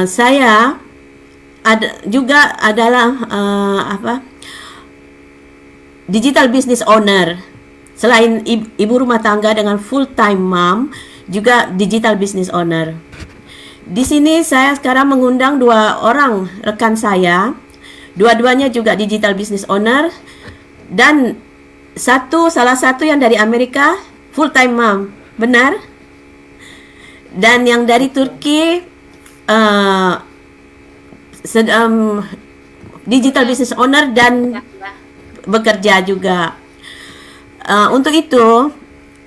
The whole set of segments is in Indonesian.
Saya juga adalah digital business owner. Selain ibu rumah tangga dengan full time mom, juga digital business owner. Di sini saya sekarang mengundang dua orang rekan saya. Dua-duanya juga digital business owner, dan salah satu yang dari Amerika full time mom. Benar? Dan yang dari Turki uh, digital business owner dan bekerja juga. Untuk itu,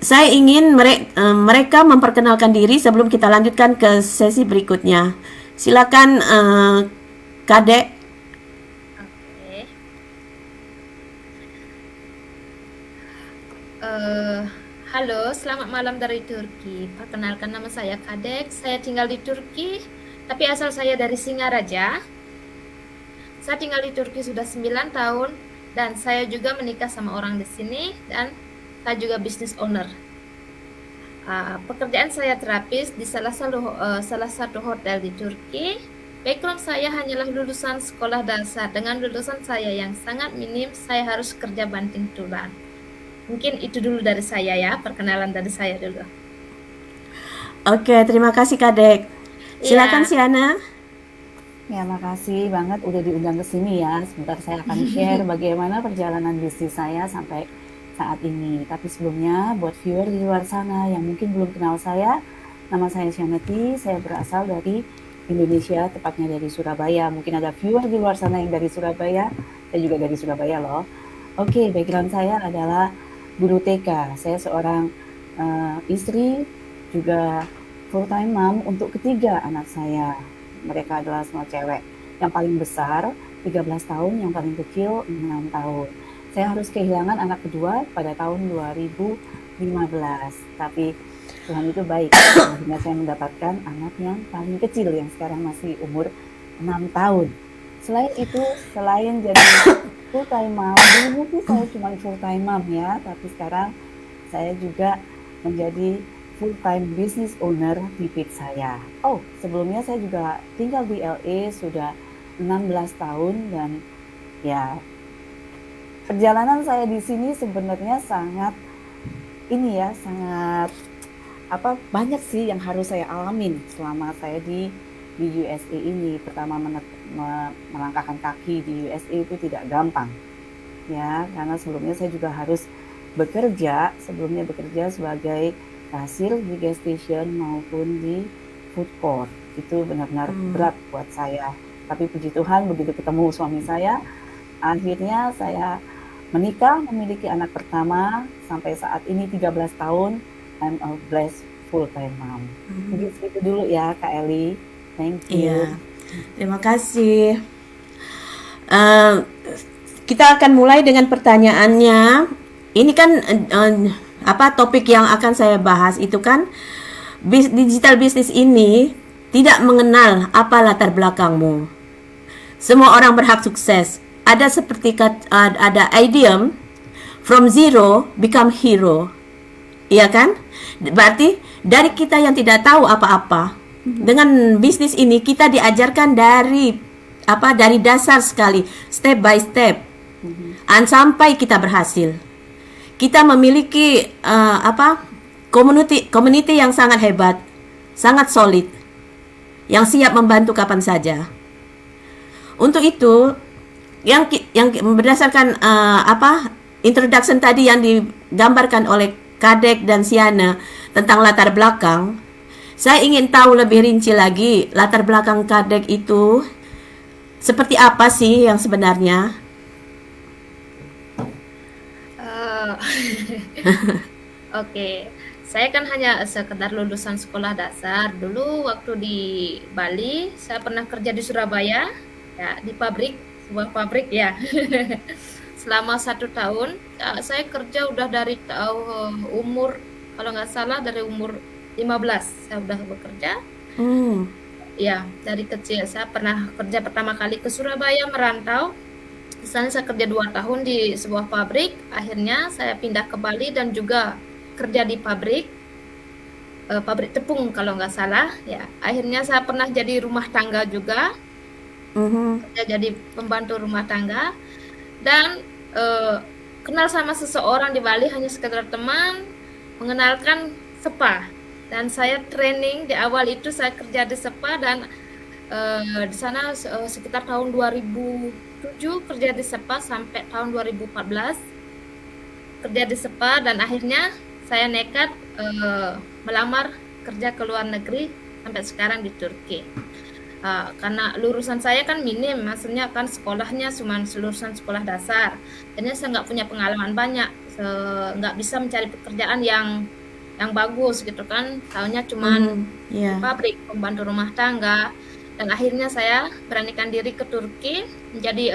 saya ingin mereka memperkenalkan diri sebelum kita lanjutkan ke sesi berikutnya. Silakan, Kadek. Oke. Halo, selamat malam dari Turki. Perkenalkan, nama saya Kadek. Saya tinggal di Turki, tapi asal saya dari Singaraja. Saya tinggal di Turki sudah 9 tahun dan saya juga menikah sama orang di sini dan saya juga business owner. Pekerjaan saya terapis di salah satu hotel di Turki. Background saya hanyalah lulusan sekolah dasar. Dengan lulusan saya yang sangat minim, saya harus kerja banting tulang. Mungkin itu dulu dari saya ya, perkenalan dari saya dulu. Oke, terima kasih Kadek. Silakan Iya. Siana. Ya, makasih banget udah diundang ke sini ya. Sebentar saya akan share bagaimana perjalanan bisnis saya sampai saat ini. Tapi sebelumnya, buat viewer di luar sana yang mungkin belum kenal saya, nama saya Shanati, saya berasal dari Indonesia, tepatnya dari Surabaya. Mungkin ada viewer di luar sana yang dari Surabaya, saya juga dari Surabaya loh. Oke, background saya adalah guru TK. Saya seorang istri, juga full time mom untuk ketiga anak saya. Mereka adalah semua cewek. Yang paling besar 13 tahun, yang paling kecil 6 tahun. Saya harus kehilangan anak kedua pada tahun 2015. Tapi Tuhan itu baik. Akhirnya saya mendapatkan anak yang paling kecil, yang sekarang masih umur 6 tahun. Selain itu, selain jadi full time mom, dulu sih saya cuma full time mom ya, tapi sekarang saya juga menjadi full time business owner di Pit saya. Oh, sebelumnya saya juga tinggal di LA sudah 16 tahun dan ya perjalanan saya di sini sebenarnya sangat banyak sih yang harus saya alamin selama saya di USA ini. Pertama melangkahkan kaki di USA itu tidak gampang. Ya, karena sebelumnya saya juga harus sebelumnya bekerja sebagai kasir di gas station maupun di food court. Itu benar-benar berat buat saya. Tapi puji Tuhan, begitu ketemu suami saya, akhirnya saya menikah, memiliki anak pertama, sampai saat ini 13 tahun, I'm a blessed full time mom. Mungkin segitu dulu ya Kak Eli. Thank you. Iya, terima kasih. Kita akan mulai dengan pertanyaannya. Ini kan topik yang akan saya bahas itu kan, digital business ini tidak mengenal apa latar belakangmu. Semua orang berhak sukses. Ada seperti ada idiom, from zero become hero. Iya kan? Berarti dari kita yang tidak tahu apa-apa, dengan bisnis ini kita diajarkan dari dasar sekali, step by step, sampai kita berhasil. Kita memiliki community yang sangat hebat, sangat solid, yang siap membantu kapan saja. Untuk itu, yang berdasarkan introduction tadi yang digambarkan oleh Kadek dan Siana tentang latar belakang, saya ingin tahu lebih rinci lagi latar belakang Kadek itu seperti apa sih yang sebenarnya? Oke, saya kan hanya sekedar lulusan sekolah dasar. Dulu waktu di Bali, saya pernah kerja di Surabaya, ya di sebuah pabrik ya. Selama 1 tahun, saya kerja udah dari umur, kalau nggak salah dari umur 15, saya udah bekerja. Ya, dari kecil saya pernah kerja pertama kali ke Surabaya merantau. Di sana saya kerja 2 tahun di sebuah pabrik. Akhirnya saya pindah ke Bali dan juga kerja di pabrik. pabrik tepung kalau nggak salah ya. Akhirnya saya pernah jadi rumah tangga juga, Mhm. kerja jadi pembantu rumah tangga dan kenal sama seseorang di Bali hanya sekedar teman, mengenalkan spa dan saya training di awal itu saya kerja di spa dan di sana sekitar tahun 2007 kerja di spa sampai tahun 2014 kerja di spa dan akhirnya saya nekat melamar kerja ke luar negeri sampai sekarang di Turki. Karena lulusan saya kan minim, maksudnya kan sekolahnya cuma lulusan sekolah dasar. Jadi saya nggak punya pengalaman banyak, nggak bisa mencari pekerjaan yang bagus gitu kan. Tahunya cuman Mhm. di Ya. pabrik, pembantu rumah tangga. Dan akhirnya saya beranikan diri ke Turki menjadi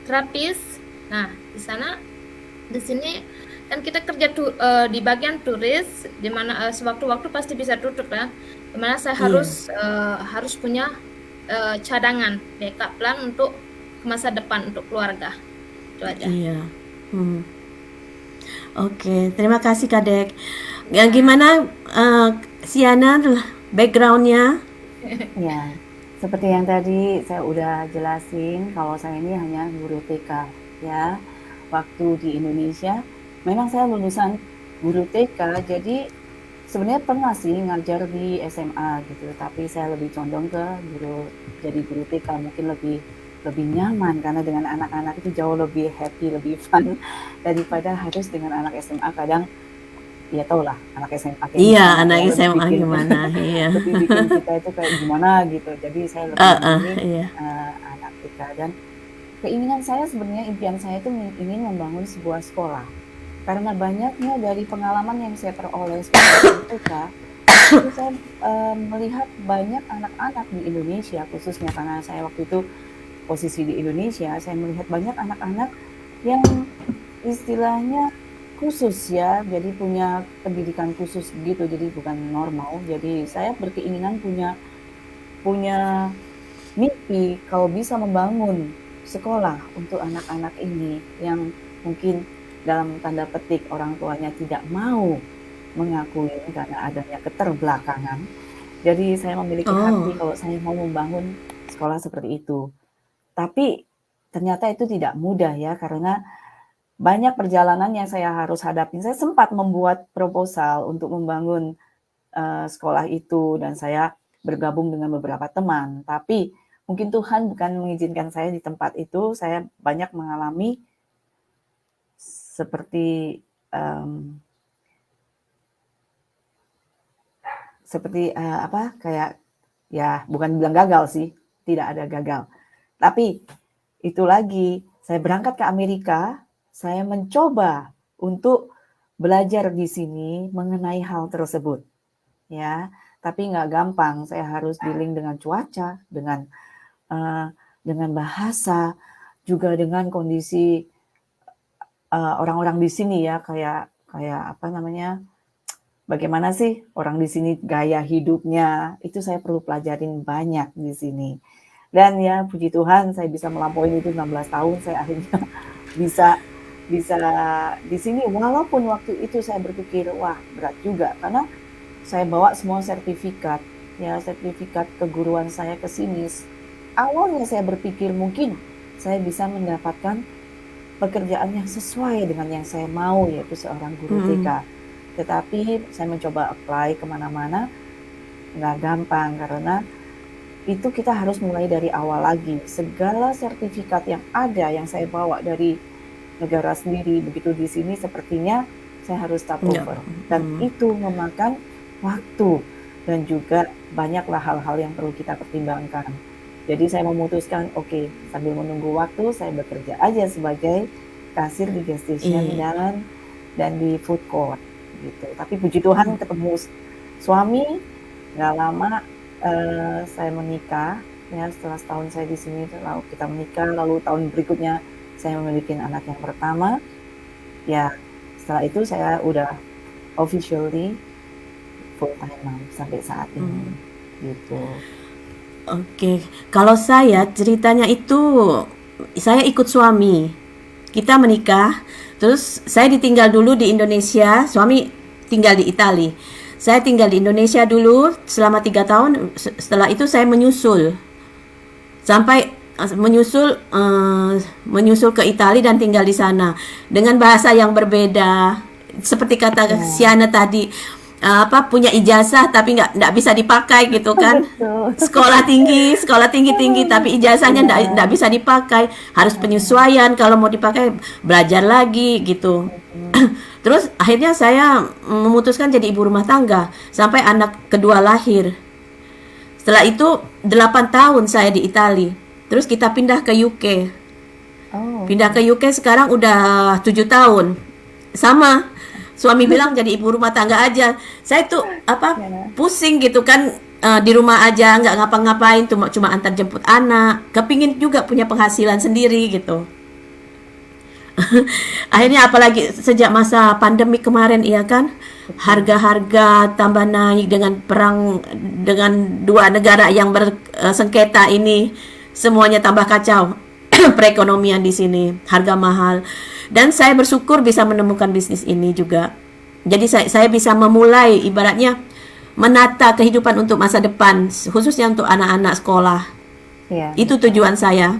terapis. Nah, di sini kan kita kerja di bagian turis, di mana sewaktu-waktu pasti bisa tutup ya. Di mana saya Iya. harus punya cadangan backup plan untuk masa depan untuk keluarga. Itu aja. Iya. Hmm. Oke, terima kasih Kadek. Ya, Ya. gimana Siana backgroundnya? Ya, seperti yang tadi saya udah jelasin, kalau saya ini hanya guru TK ya. Waktu di Indonesia, memang saya lulusan guru TK, jadi sebenarnya pernah sih ngajar di SMA gitu, tapi saya lebih condong ke jadi guru TK, mungkin lebih nyaman karena dengan anak-anak itu jauh lebih happy, lebih fun daripada harus dengan anak SMA. Kadang ya tau lah anak SMA kayak Iya, gimana anak ya, SMA gimana? Iya. lebih bikin kita itu kayak gimana gitu. Jadi saya lebih memilih Iya. anak TK, dan keinginan saya sebenarnya, impian saya itu ingin membangun sebuah sekolah. Karena banyaknya dari pengalaman yang saya peroleh sebagai guru TK, itu saya melihat banyak anak-anak di Indonesia, khususnya karena saya waktu itu posisi di Indonesia, saya melihat banyak anak-anak yang istilahnya khusus ya, jadi punya pendidikan khusus gitu, jadi bukan normal. Jadi saya berkeinginan punya mimpi kalau bisa membangun sekolah untuk anak-anak ini yang mungkin dalam tanda petik orang tuanya tidak mau mengakui karena adanya keterbelakangan. Jadi saya memiliki hati Oh. kalau saya mau membangun sekolah seperti itu. Tapi ternyata itu tidak mudah ya, karena banyak perjalanan yang saya harus hadapi. Saya sempat membuat proposal untuk membangun sekolah itu dan saya bergabung dengan beberapa teman. Tapi mungkin Tuhan bukan mengizinkan saya di tempat itu. Saya banyak mengalami seperti kayak ya, bukan bilang gagal sih, tidak ada gagal. Tapi itu lagi, saya berangkat ke Amerika, saya mencoba untuk belajar di sini mengenai hal tersebut, ya. Tapi nggak gampang, saya harus dealing dengan cuaca, dengan bahasa, juga dengan kondisi orang-orang di sini ya, kayak apa namanya, bagaimana sih orang di sini gaya hidupnya, itu saya perlu pelajarin banyak di sini. Dan ya puji Tuhan saya bisa melampaui itu 16 tahun, saya akhirnya bisa di sini, walaupun waktu itu saya berpikir wah berat juga karena saya bawa semua sertifikat ya, sertifikat keguruan saya ke sini. Awalnya saya berpikir mungkin saya bisa mendapatkan pekerjaan yang sesuai dengan yang saya mau, yaitu seorang guru TK. Tetapi saya mencoba apply kemana-mana, nggak gampang karena itu kita harus mulai dari awal lagi. Segala sertifikat yang ada yang saya bawa dari negara sendiri, begitu di sini sepertinya saya harus start over. Dan itu memakan waktu dan juga banyaklah hal-hal yang perlu kita pertimbangkan. Jadi saya memutuskan, oke, sambil menunggu waktu saya bekerja aja sebagai kasir di gas station dan di food court gitu. Tapi puji Tuhan ketemu suami, nggak lama saya menikah ya, setelah setahun saya di sini lalu kita menikah, lalu tahun berikutnya saya memiliki anak yang pertama. Ya, setelah itu saya udah officially full time mom sampai saat ini gitu. Oke, kalau saya ceritanya itu saya ikut suami. Kita menikah, terus saya ditinggal dulu di Indonesia, suami tinggal di Italia. Saya tinggal di Indonesia dulu selama 3 tahun. Setelah itu saya menyusul sampai menyusul ke Italia dan tinggal di sana dengan bahasa yang berbeda. Seperti kata Siana tadi, punya ijazah tapi nggak bisa dipakai gitu kan. Betul. Sekolah tinggi tapi ijazahnya nggak bisa dipakai, harus penyesuaian. Kalau mau dipakai belajar lagi gitu. Terus akhirnya saya memutuskan jadi ibu rumah tangga sampai anak kedua lahir. Setelah itu 8 tahun saya di Italia. Terus kita pindah ke UK. Oh, Pindah ke UK sekarang udah 7 tahun. Sama. Suami bilang jadi ibu rumah tangga aja. Saya tuh pusing gitu kan, di rumah aja nggak ngapa-ngapain, cuma antar jemput anak. Kepingin juga punya penghasilan sendiri gitu. Akhirnya apalagi sejak masa pandemi kemarin, iya kan, harga-harga tambah naik dengan perang dengan dua negara yang bersengketa ini, semuanya tambah kacau. Perekonomian di sini, harga mahal. Dan saya bersyukur bisa menemukan bisnis ini juga. Jadi saya bisa memulai ibaratnya menata kehidupan untuk masa depan, khususnya untuk anak-anak sekolah. iya. Itu tujuan saya.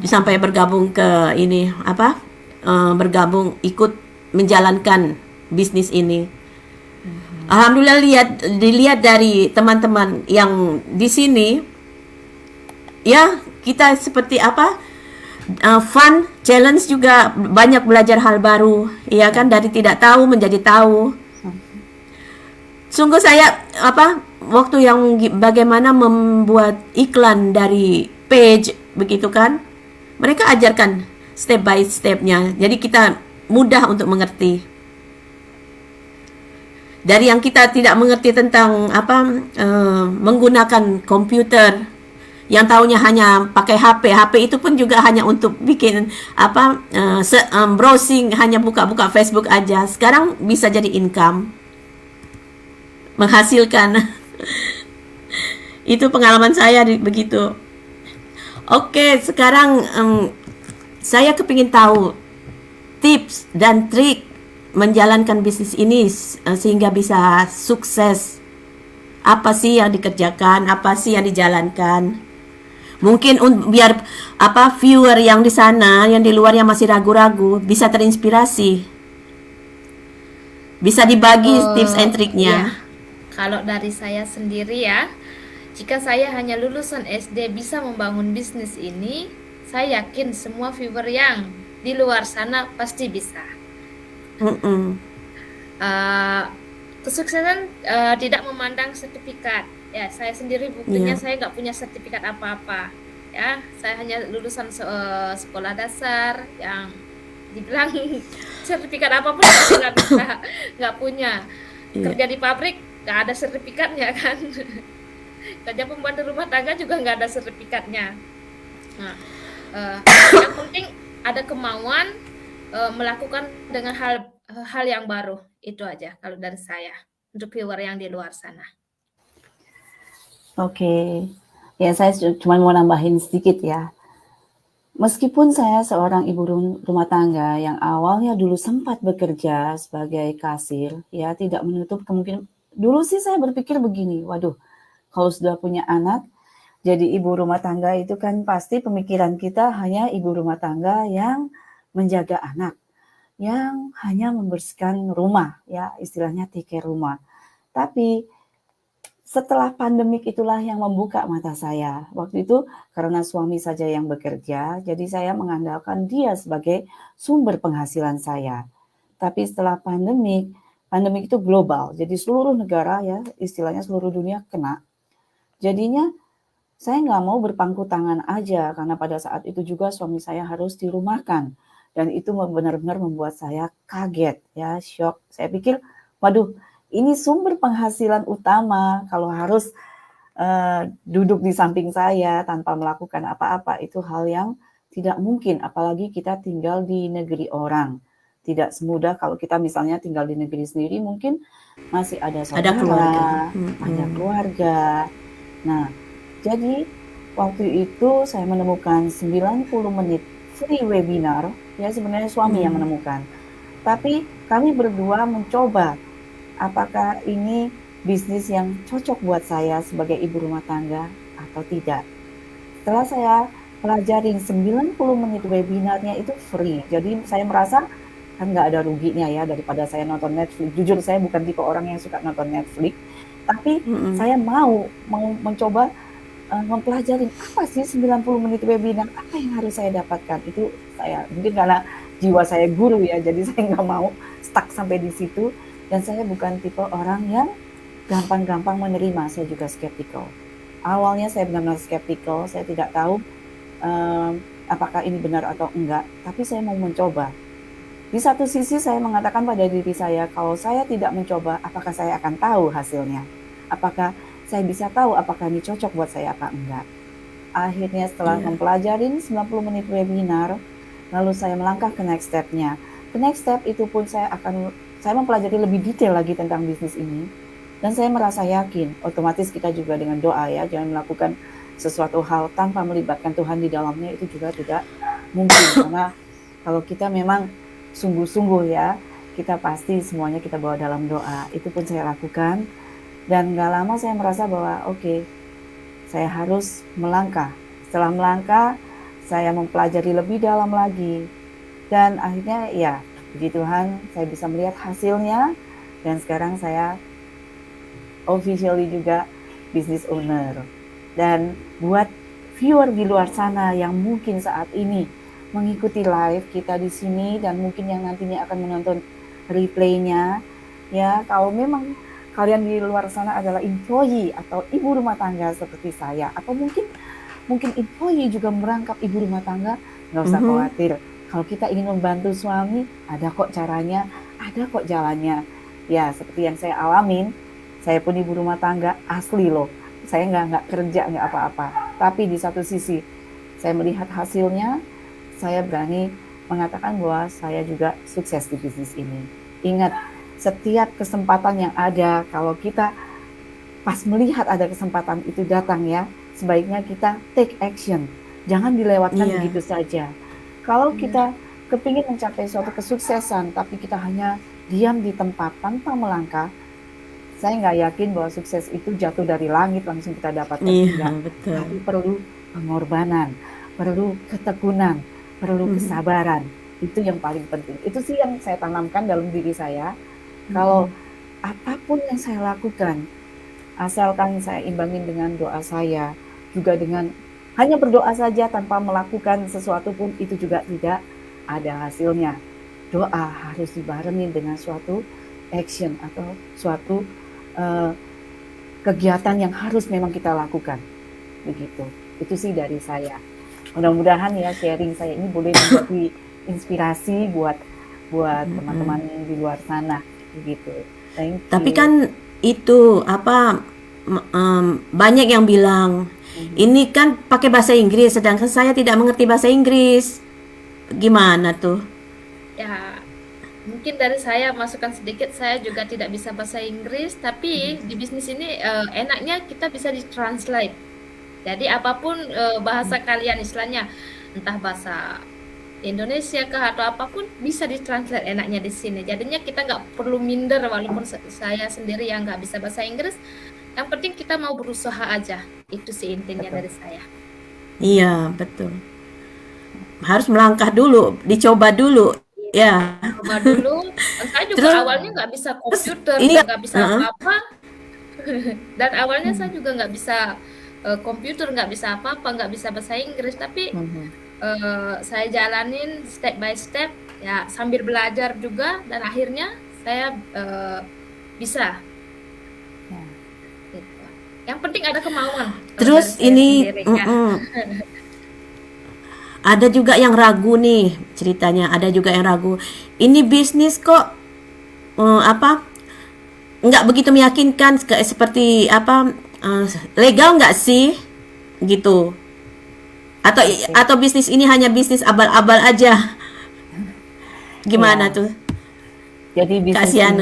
Sampai bergabung ke ini bergabung ikut menjalankan bisnis ini. Alhamdulillah, dilihat dari teman-teman yang di sini, ya kita seperti fun, challenge juga, banyak belajar hal baru, ya kan, dari tidak tahu menjadi tahu. Sungguh saya waktu yang bagaimana membuat iklan dari page begitu kan, mereka ajarkan step by stepnya, jadi kita mudah untuk mengerti. Dari yang kita tidak mengerti tentang menggunakan komputer, yang tahunya hanya pakai HP itu pun juga hanya untuk bikin browsing, hanya buka-buka Facebook aja. Sekarang bisa jadi income, menghasilkan. Itu pengalaman saya begitu. Oke, sekarang saya kepingin tahu tips dan trik menjalankan bisnis ini sehingga bisa sukses. Apa sih yang dikerjakan, apa sih yang dijalankan? Mungkin biar viewer yang di sana, yang di luar yang masih ragu-ragu bisa terinspirasi. Bisa dibagi tips and triknya. Ya, kalau dari saya sendiri ya, jika saya hanya lulusan SD bisa membangun bisnis ini, saya yakin semua viewer yang di luar sana pasti bisa. Kesuksesan tidak memandang sertifikat. Ya, saya sendiri buktinya saya nggak punya sertifikat apa-apa. Ya, saya hanya lulusan sekolah dasar yang dibilang sertifikat apapun saya nggak punya. Kerja di pabrik nggak ada sertifikatnya kan. Kerja pembantu rumah tangga juga nggak ada sertifikatnya. Nah, yang penting ada kemauan melakukan dengan hal yang baru. Itu aja kalau dari saya untuk viewer yang di luar sana. Oke, ya saya cuma mau nambahin sedikit ya. Meskipun saya seorang ibu rumah tangga yang awalnya dulu sempat bekerja sebagai kasir, ya tidak menutup kemungkinan. Dulu sih saya berpikir begini, waduh, kalau sudah punya anak, jadi ibu rumah tangga itu kan pasti pemikiran kita hanya ibu rumah tangga yang menjaga anak, yang hanya membersihkan rumah, ya istilahnya take care rumah. Tapi setelah pandemik itulah yang membuka mata saya. Waktu itu karena suami saja yang bekerja, jadi saya mengandalkan dia sebagai sumber penghasilan saya. Tapi setelah pandemik itu global, jadi seluruh negara ya, istilahnya seluruh dunia kena. Jadinya saya nggak mau berpangku tangan aja, karena pada saat itu juga suami saya harus dirumahkan. Dan itu benar-benar membuat saya kaget, ya, shock. Saya pikir, waduh, ini sumber penghasilan utama, kalau harus duduk di samping saya tanpa melakukan apa-apa, itu hal yang tidak mungkin, apalagi kita tinggal di negeri orang. Tidak semudah kalau kita misalnya tinggal di negeri sendiri, mungkin masih ada saudara, ada keluarga. Nah, jadi waktu itu saya menemukan 90 menit free webinar, ya sebenarnya suami yang menemukan. Tapi kami berdua mencoba apakah ini bisnis yang cocok buat saya sebagai ibu rumah tangga atau tidak. Setelah saya pelajarin 90 menit webinarnya itu free, jadi saya merasa kan nggak ada ruginya ya daripada saya nonton Netflix. Jujur saya bukan tipe orang yang suka nonton Netflix, tapi Mm-mm. saya mau mencoba mempelajari apa sih 90 menit webinar, apa yang harus saya dapatkan. Itu saya mungkin karena jiwa saya guru ya, jadi saya nggak mau stuck sampai di situ. Dan saya bukan tipe orang yang gampang-gampang menerima, saya juga skeptikal. Awalnya saya benar-benar skeptikal, saya tidak tahu apakah ini benar atau enggak, tapi saya mau mencoba. Di satu sisi saya mengatakan pada diri saya, kalau saya tidak mencoba, apakah saya akan tahu hasilnya? Apakah saya bisa tahu apakah ini cocok buat saya apa enggak? Akhirnya setelah Iya. mempelajari 90 menit webinar, lalu saya melangkah ke next step-nya. Ke next step itu pun saya mempelajari lebih detail lagi tentang bisnis ini. Dan saya merasa yakin, otomatis kita juga dengan doa ya, jangan melakukan sesuatu hal tanpa melibatkan Tuhan di dalamnya, itu juga tidak mungkin. Karena kalau kita memang sungguh-sungguh ya, kita pasti semuanya kita bawa dalam doa. Itu pun saya lakukan. Dan gak lama saya merasa bahwa oke, saya harus melangkah. Setelah melangkah, saya mempelajari lebih dalam lagi. Dan akhirnya ya, puji Tuhan saya bisa melihat hasilnya. Dan sekarang saya officially juga business owner. Dan buat viewer di luar sana yang mungkin saat ini mengikuti live kita di sini dan mungkin yang nantinya akan menonton replaynya, ya kalau memang kalian di luar sana adalah employee atau ibu rumah tangga seperti saya, atau mungkin employee juga merangkap ibu rumah tangga, nggak usah khawatir. Kalau kita ingin membantu suami, ada kok caranya, ada kok jalannya. Ya seperti yang saya alamin, saya pun ibu rumah tangga asli loh. Saya nggak kerja, nggak apa-apa. Tapi di satu sisi, saya melihat hasilnya, saya berani mengatakan bahwa saya juga sukses di bisnis ini. Ingat, setiap kesempatan yang ada, kalau kita pas melihat ada kesempatan itu datang ya, sebaiknya kita take action. Jangan dilewatkan Iya. begitu saja. Kalau kita kepingin mencapai suatu kesuksesan, tapi kita hanya diam di tempat tanpa melangkah, saya nggak yakin bahwa sukses itu jatuh dari langit langsung kita dapatkan. Iya, Enggak. betul. Tapi perlu pengorbanan, perlu ketekunan, perlu kesabaran. Itu yang paling penting. Itu sih yang saya tanamkan dalam diri saya. Kalau apapun yang saya lakukan, asalkan saya imbangin dengan doa saya, juga dengan hanya berdoa saja tanpa melakukan sesuatu pun itu juga tidak ada hasilnya. Doa harus dibarengi dengan suatu action atau suatu kegiatan yang harus memang kita lakukan. Begitu. Itu sih dari saya. Mudah-mudahan ya sharing saya ini boleh menjadi inspirasi buat teman-teman di luar sana. Begitu. Thank you. Tapi kan itu apa banyak yang bilang ini kan pakai bahasa Inggris, sedangkan saya tidak mengerti bahasa Inggris. Gimana tuh? Ya, mungkin dari saya masukan sedikit, saya juga tidak bisa bahasa Inggris, tapi di bisnis ini enaknya kita bisa ditranslate. Jadi apapun bahasa kalian istilahnya, entah bahasa Indonesia kah atau apapun bisa ditranslate enaknya di sini. Jadinya kita nggak perlu minder walaupun saya sendiri yang nggak bisa bahasa Inggris. Yang penting kita mau berusaha aja. Itu sih intinya dari saya. Iya, betul. Harus melangkah dulu, dicoba dulu. Ya. Coba dulu. Saya juga Terus- awalnya nggak bisa komputer, ini nggak bisa apa-apa. Dan awalnya saya juga nggak bisa komputer, nggak bisa apa-apa, nggak bisa bahasa Inggris. Tapi saya jalanin step by step, ya sambil belajar juga, dan akhirnya saya bisa. Ya. Gitu. Yang penting ada kemauan. Terus dari saya ini sendiri, ya. ada juga yang ragu nih ceritanya. Ada juga yang ragu. Ini bisnis kok nggak begitu meyakinkan seperti legal nggak sih gitu? Atau bisnis ini hanya bisnis abal-abal aja? Gimana Ya. tuh? Jadi Kasihan.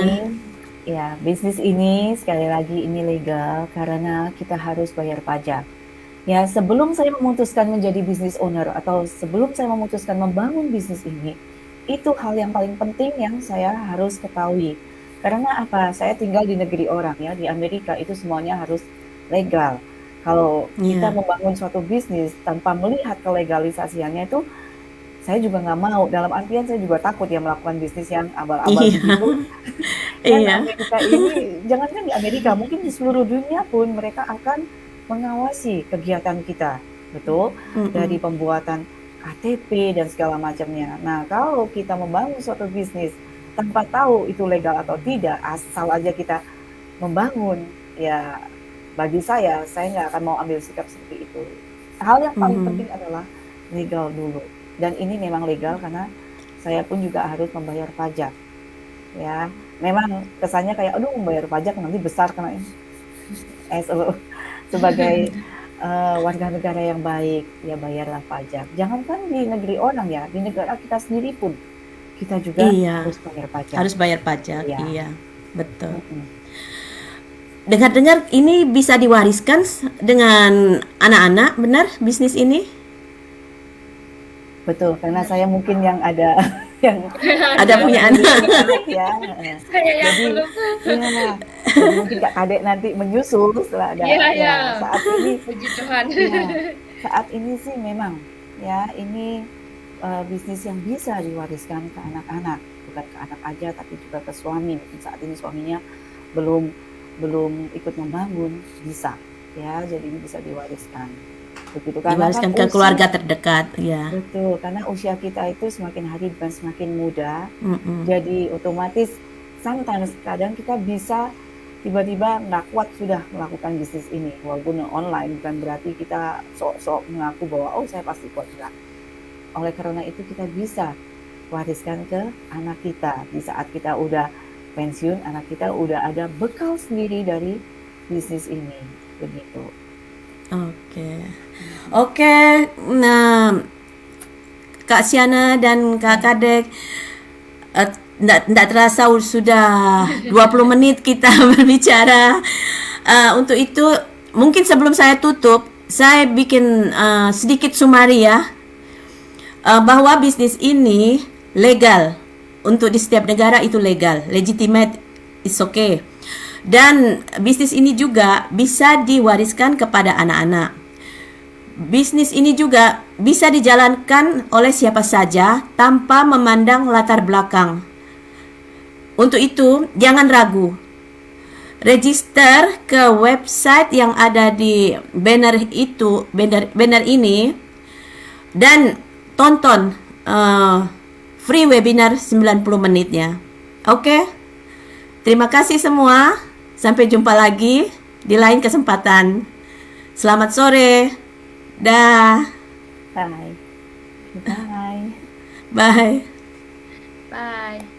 bisnis ini sekali lagi ini legal karena kita harus bayar pajak. Ya, sebelum saya memutuskan menjadi business owner atau sebelum saya memutuskan membangun bisnis ini, itu hal yang paling penting yang saya harus ketahui. Karena apa? Saya tinggal di negeri orang ya, di Amerika itu semuanya harus legal. Kalau kita Iya. membangun suatu bisnis tanpa melihat kelegalisasiannya itu, saya juga nggak mau. Dalam artian saya juga takut ya melakukan bisnis yang abal-abal Iya. begitu. Dan Iya. Amerika ini, jangankan di Amerika, mungkin di seluruh dunia pun mereka akan mengawasi kegiatan kita, betul? Dari Mm-mm. pembuatan KTP dan segala macamnya. Nah, kalau kita membangun suatu bisnis tanpa tahu itu legal atau tidak, asal aja kita membangun, ya bagi saya nggak akan mau ambil sikap seperti itu. Hal yang paling Mhm. penting adalah legal dulu. Dan ini memang legal karena saya pun juga harus membayar pajak. Ya, memang kesannya kayak, aduh membayar pajak nanti besar kena sebagai warga negara yang baik, ya bayarlah pajak. Jangankan di negeri orang ya, di negara kita sendiri pun kita juga Iya. harus bayar pajak. Harus bayar pajak. Ya, Iya. Betul. mm-mm. Dengar-dengar ini bisa diwariskan dengan anak-anak, benar bisnis ini? Betul. Karena saya mungkin yang ada yang Ada punya anak. memiliki anak ya. Saya yang Jadi, belum. ya, jadi mungkin Kak Kadek nanti menyusul setelah ada Iya, ya ya. saat ini. Puji Tuhan. Ya, saat ini sih memang ya ini bisnis yang bisa diwariskan ke anak-anak, bukan ke anak aja tapi juga ke suami. Mungkin saat ini suaminya belum belum ikut membangun, bisa ya, jadi ini bisa diwariskan. Begitu karena kan Diwariskan ke keluarga terdekat, ya. betul, karena usia kita itu semakin hari bukan semakin muda, Mm-mm. jadi otomatis sometimes kadang kita bisa tiba-tiba nggak kuat sudah melakukan bisnis ini, walaupun online bukan berarti kita sok-sok mengaku bahwa oh saya pasti kuat, enggak. Oleh karena itu kita bisa wariskan ke anak kita di saat kita udah pensiun, anak kita udah ada bekal sendiri dari bisnis ini, begitu. Oke. Oke, nah Kak Siana dan Kak Kadek, nggak terasa sudah 20 menit kita berbicara. Untuk itu, mungkin sebelum saya tutup, saya bikin sedikit sumari ya, bahwa bisnis ini legal. Untuk di setiap negara itu legal, legitimate, is okay. Dan bisnis ini juga bisa diwariskan kepada anak-anak. Bisnis ini juga bisa dijalankan oleh siapa saja tanpa memandang latar belakang. Untuk itu, jangan ragu. Register ke website yang ada di banner ini, dan tonton free webinar 90 menitnya. Oke? Terima kasih semua. Sampai jumpa lagi di lain kesempatan. Selamat sore. Dah. Bye. Bye. Bye. Bye.